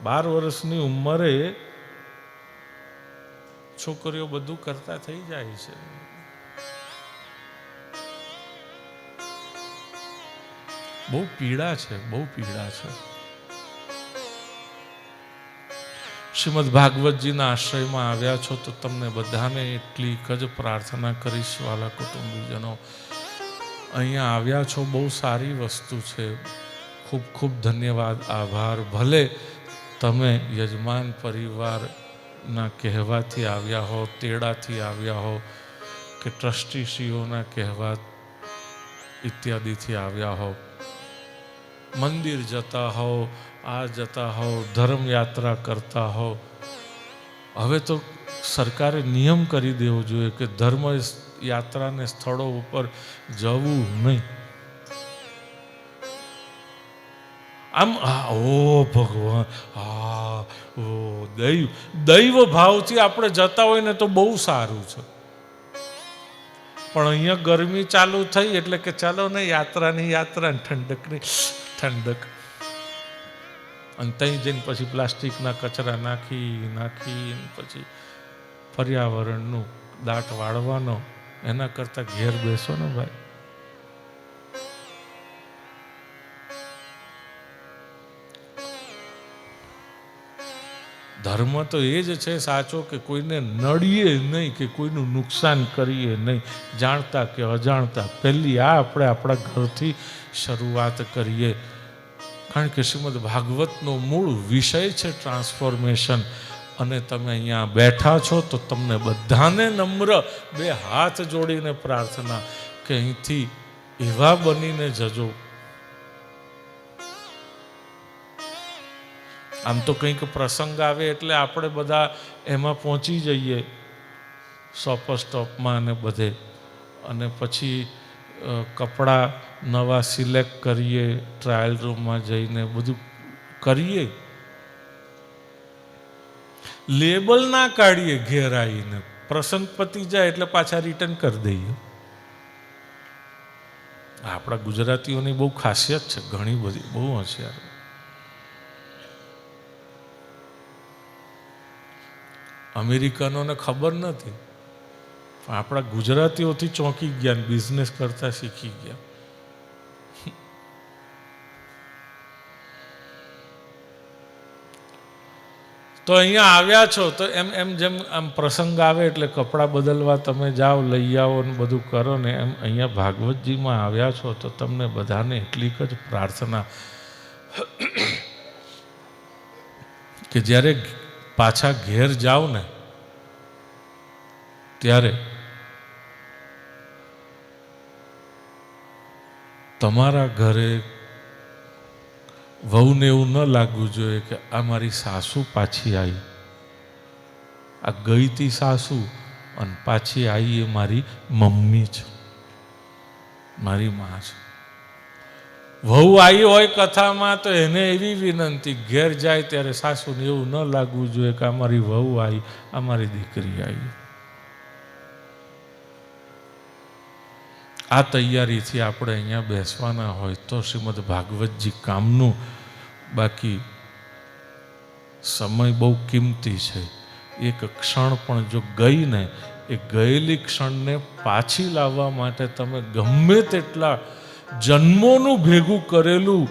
12 વર્ષની ઉંમરે છોકરીઓ બધું કરતા થઈ જાય છે. બહુ પીડા છે, બહુ પીડા છે. શ્રીમદ ભાગવતજીના આશ્રયમાં આવ્યા છો તો તમને બધાને એટલી એક જ પ્રાર્થના કરીશ, વાલા કુટુંબીજનો, અહીંયા આવ્યા છો બહુ સારી વસ્તુ છે. ખૂબ ખૂબ ધન્યવાદ, આભાર. ભલે તમે યજમાન પરિવારના કહેવાથી આવ્યા હો, તેડાથી આવ્યા હો, કે ટ્રસ્ટીશ્રીઓના કહેવા ઇત્યાદિથી આવ્યા હો, મંદિર જતા હો, આ જતા હો, ધર્મયાત્રા કરતા હો. હવે તો સરકારે નિયમ કરી દેવો જોઈએ કે ધર્મ યાત્રાને સ્થળો ઉપર જવું નહીં. આમ ઓ ભગવાન, ઓ દૈવ ભાવથી આપણે જતા હોય ને તો બહુ સારું છે. પણ અહીંયા ગરમી ચાલુ થઈ એટલે કે ચાલો ને યાત્રાની યાત્રા, ઠંડકની ઠંડક. અને ત્યાં જઈને પછી પ્લાસ્ટિકના કચરા નાખી પછી પર્યાવરણનું દાટ વાળવાનો, એના કરતાં ઘેર બેસો ને ભાઈ. ધર્મ તો એ જ છે સાચો કે કોઈને નડીએ નહીં, કે કોઈનું નુકસાન કરીએ નહીં, જાણતા કે અજાણતા. પહેલી આપણે આપણા ઘરથી શરૂઆત કરીએ. કારણ કે શ્રીમદ ભાગવતનો મૂળ વિષય છે ટ્રાન્સફોર્મેશન. અને તમે અહીંયા બેઠા છો તો તમને બધાને નમ્ર બે હાથ જોડીને પ્રાર્થના કે અહીંથી એવા બનીને જજો. આમ તો કંઈક પ્રસંગ આવે એટલે આપણે બધા એમાં પહોંચી જઈએ સોપર સ્ટોપમાં અને બધે, અને પછી કપડાં નવા સિલેક્ટ કરીએ, ટ્રાયલ રૂમમાં જઈને બધું કરીએ. લેબલ ના કાઢીએ ઘેર આવીને, પ્રસંગ પતી જાય એટલે પાછા રિટર્ન કરી દઈએ. આપણા ગુજરાતીઓની બહુ ખાસિયત છે, ઘણી બધી, બહુ હોશિયાર. અમેરિકનોને ખબર નથી, પણ આપણા ગુજરાતીઓથી ચોંકી ગયા, બિઝનેસ કરતા શીખી ગયા. તો અહીંયા આવ્યા છો તો એમ જેમ આમ પ્રસંગ આવે એટલે કપડાં બદલવા તમે જાઓ, લઈ આવો ને બધું કરો ને, એમ અહીંયા ભાગવતજીમાં આવ્યા છો તો તમને બધાને એટલી જ પ્રાર્થના કે જ્યારે પાછા ઘેર જાઓ ને ત્યારે તમારા ઘરે વહુને એવું ન લાગવું જોઈએ કે આ મારી સાસુ પાછી આવી, આ ગઈ તી સાસુ અને પાછી આવી એ મારી મમ્મી છે, મારી માં છે. વહુ આવી હોય કથામાં તો એને એવી વિનંતી, ઘેર જાય ત્યારે સાસુને એવું ન લાગવું જોઈએ કે અમારી વહુ આવી, અમારી દીકરી આવી. આ તૈયારીથી આપણે અહીંયા બેસવાના હોય તો શ્રીમદ ભાગવતજી કામનું. બાકી સમય બહુ કિંમતી છે. એક ક્ષણ પણ જો ગઈ ને, એ ગયેલી ક્ષણને પાછી લાવવા માટે તમે ગમે તેટલા જન્મોનું ભેગું કરેલું,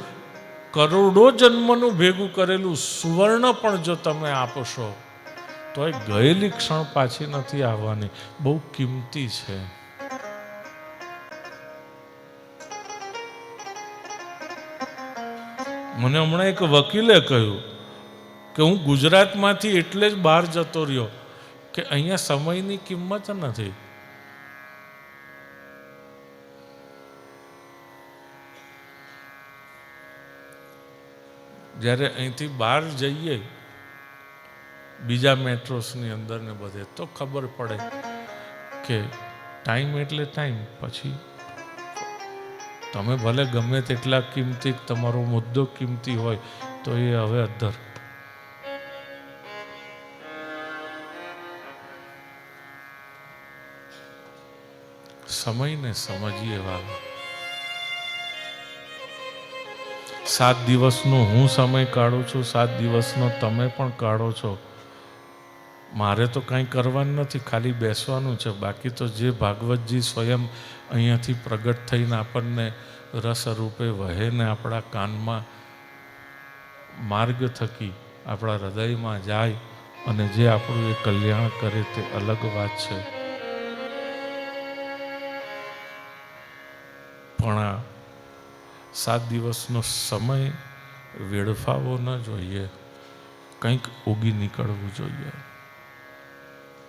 કરોડો જન્મનું ભેગું કરેલું સુવર્ણ પણ જો તમે આપશો તો એ ગયેલી ક્ષણ પાછી નથી આવવાની. બહુ કિંમતી છે. મને હમણાં એક વકીલે કહ્યું કે હું ગુજરાતમાંથી એટલે જ બહાર જતો રહ્યો કે અહીંયા સમયની કિંમત નથી. જ્યારે અહીંથી બહાર જઈએ બીજા મેટ્રોસની અંદર ને બધે તો ખબર પડે કે ટાઈમ એટલે ટાઈમ. પછી તમે ભલે ગમે તેટલા કિંમતી, તમારો મુદ્દો કિંમતી હોય તો એ હવે અધર. સમયને સમજીએ વાલા. 7 દિવસનો હું સમય કાઢું છું, 7 દિવસનો તમે પણ કાઢો છો. મારે તો કંઈ કરવાનું નથી, ખાલી બેસવાનું છે. બાકી તો જે ભાગવતજી સ્વયં અહીંયાથી પ્રગટ થઈને આપણને રસ રૂપે વહે ને આપણા કાનમાં માર્ગ થકી આપણા હૃદયમાં જાય અને જે આપણું એ કલ્યાણ કરે તે અલગ વાત છે. પણ આ 7 દિવસનો સમય વેડફાવો ન જોઈએ, કંઈક ઉગી નીકળવું જોઈએ.